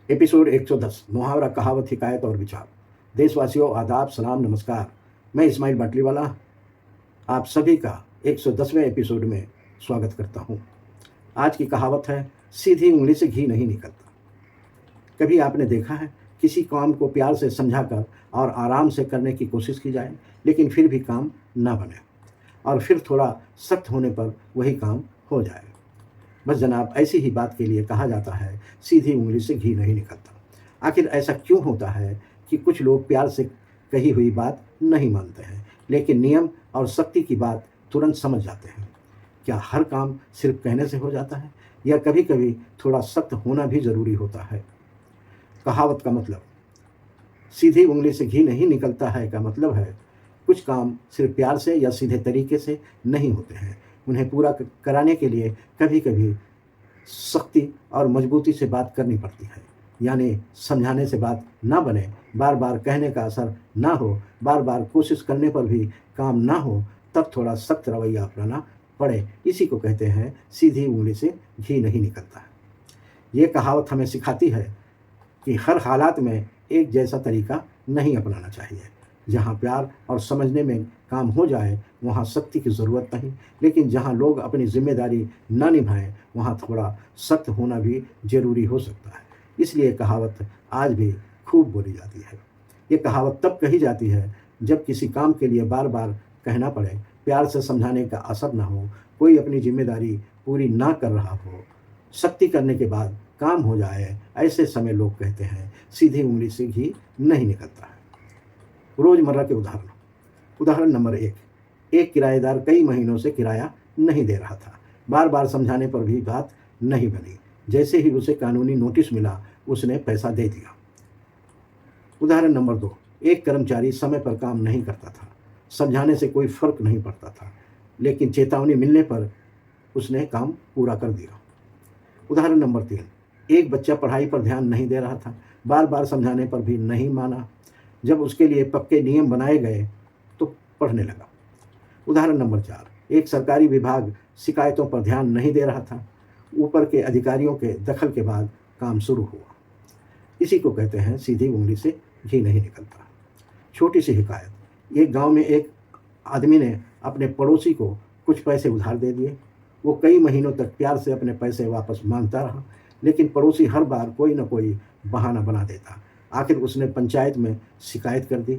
Episode 110 मुहावरा, कहावत, हिकायत और विचार। देशवासियों, आदाब, सलाम, नमस्कार। मैं इस्माइल बाटलीवाला आप सभी का 110वें एपिसोड में स्वागत करता हूँ। आज की कहावत है, सीधी उंगली से घी नहीं निकलता। कभी आपने देखा है किसी काम को प्यार से समझाकर और आराम से करने की कोशिश की जाए, लेकिन फिर भी काम ना बने और फिर थोड़ा सख्त होने पर वही काम हो जाए। बस जनाब, ऐसी ही बात के लिए कहा जाता है, सीधी उंगली से घी नहीं निकलता। आखिर ऐसा क्यों होता है कि कुछ लोग प्यार से कही हुई बात नहीं मानते हैं, लेकिन नियम और सख्ती की बात तुरंत समझ जाते हैं? क्या हर काम सिर्फ कहने से हो जाता है, या कभी कभी थोड़ा सख्त होना भी ज़रूरी होता है? कहावत का मतलब, सीधी उंगली से घी नहीं निकलता है का मतलब है, कुछ काम सिर्फ प्यार से या सीधे तरीके से नहीं होते हैं। उन्हें पूरा कराने के लिए कभी कभी सख्ती और मजबूती से बात करनी पड़ती है। यानी समझाने से बात ना बने, बार बार कहने का असर ना हो, बार बार कोशिश करने पर भी काम ना हो, तब थोड़ा सख्त रवैया अपनाना पड़े। इसी को कहते हैं, सीधी उंगली से घी नहीं निकलता है। ये कहावत हमें सिखाती है कि हर हालात में एक जैसा तरीका नहीं अपनाना चाहिए। जहाँ प्यार और समझने में काम हो जाए, वहाँ सख्ती की ज़रूरत नहीं, लेकिन जहाँ लोग अपनी जिम्मेदारी न निभाएं, वहाँ थोड़ा सख्त होना भी ज़रूरी हो सकता है। इसलिए कहावत आज भी खूब बोली जाती है। ये कहावत तब कही जाती है जब किसी काम के लिए बार बार कहना पड़े, प्यार से समझाने का असर न हो, कोई अपनी जिम्मेदारी पूरी ना कर रहा हो, सख्ती करने के बाद काम हो जाए। ऐसे समय लोग कहते हैं, सीधी उंगली से घी नहीं निकलता है। रोजमर्रा के उदाहरण। उदाहरण नंबर 1, एक किराएदार कई महीनों से किराया नहीं दे रहा था। बार बार समझाने पर भी बात नहीं बनी। जैसे ही उसे कानूनी नोटिस मिला, उसने पैसा दे दिया। उदाहरण नंबर 2, एक कर्मचारी समय पर काम नहीं करता था। समझाने से कोई फर्क नहीं पड़ता था, लेकिन चेतावनी मिलने पर उसने काम पूरा कर दिया। उदाहरण नंबर 3, एक बच्चा पढ़ाई पर ध्यान नहीं दे रहा था। बार बार समझाने पर भी नहीं माना। जब उसके लिए पक्के नियम बनाए गए तो पढ़ने लगा। उदाहरण नंबर 4, एक सरकारी विभाग शिकायतों पर ध्यान नहीं दे रहा था। ऊपर के अधिकारियों के दखल के बाद काम शुरू हुआ। इसी को कहते हैं, सीधी उंगली से घी नहीं निकलता। छोटी सी हिकायत। एक गांव में एक आदमी ने अपने पड़ोसी को कुछ पैसे उधार दे दिए। वो कई महीनों तक प्यार से अपने पैसे वापस मांगता रहा, लेकिन पड़ोसी हर बार कोई न कोई बहाना बना देता। आखिर उसने पंचायत में शिकायत कर दी।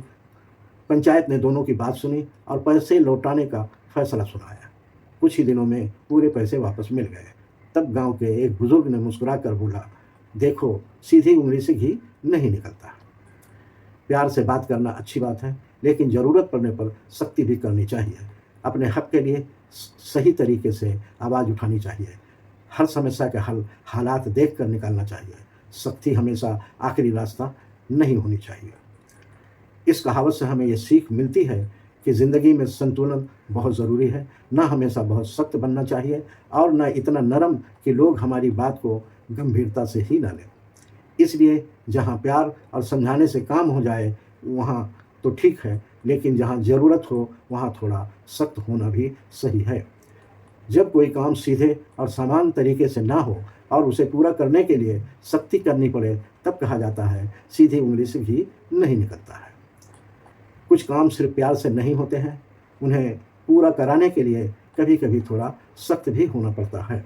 पंचायत ने दोनों की बात सुनी और पैसे लौटाने का फैसला सुनाया। कुछ ही दिनों में पूरे पैसे वापस मिल गए। तब गांव के एक बुजुर्ग ने मुस्कुरा कर बोला, देखो, सीधी उंगली से घी नहीं निकलता। प्यार से बात करना अच्छी बात है, लेकिन ज़रूरत पड़ने पर सख्ती भी करनी चाहिए। अपने हक के लिए सही तरीके से आवाज़ उठानी चाहिए। हर समस्या का हल हालात देख कर निकालना चाहिए। सख्ती हमेशा आखिरी रास्ता नहीं होनी चाहिए। इस कहावत से हमें ये सीख मिलती है कि ज़िंदगी में संतुलन बहुत ज़रूरी है। ना हमेशा बहुत सख्त बनना चाहिए और ना इतना नरम कि लोग हमारी बात को गंभीरता से ही ना लें। इसलिए जहाँ प्यार और समझाने से काम हो जाए वहाँ तो ठीक है, लेकिन जहाँ ज़रूरत हो वहाँ थोड़ा सख्त होना भी सही है। जब कोई काम सीधे और समान तरीके से ना हो और उसे पूरा करने के लिए सख्ती करनी पड़े, तब कहा जाता है, सीधी उंगली से घी नहीं निकलता है। कुछ काम सिर्फ प्यार से नहीं होते हैं, उन्हें पूरा कराने के लिए कभी कभी थोड़ा सख्त भी होना पड़ता है।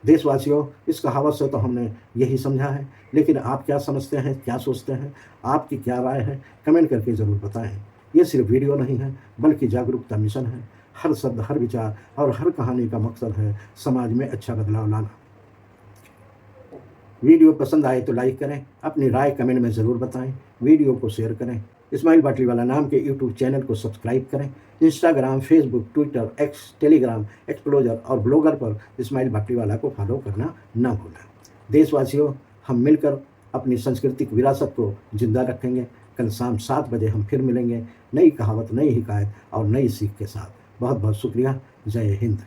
देशवासियों, इस कहावत से तो हमने यही समझा है, लेकिन आप क्या समझते हैं, क्या सोचते हैं, आपकी क्या राय है, कमेंट करके ज़रूर बताएं। ये सिर्फ वीडियो नहीं है, बल्कि जागरूकता मिशन है। हर शब्द, हर विचार और हर कहानी का मकसद है समाज में अच्छा बदलाव लाना। वीडियो पसंद आए तो लाइक करें, अपनी राय कमेंट में ज़रूर बताएं, वीडियो को शेयर करें। इस्माइल बाटलीवाला नाम के यूट्यूब चैनल को सब्सक्राइब करें। Instagram, Facebook, Twitter, x, Telegram, एक्सप्लोजर और ब्लॉगर पर इस्माइल बाटलीवाला को फॉलो करना ना भूलें। देशवासियों, हम मिलकर अपनी सांस्कृतिक विरासत को जिंदा रखेंगे। कल शाम 7 बजे हम फिर मिलेंगे, नई कहावत, नई हिकायत और नई सीख के साथ। बहुत बहुत शुक्रिया। जय हिंद।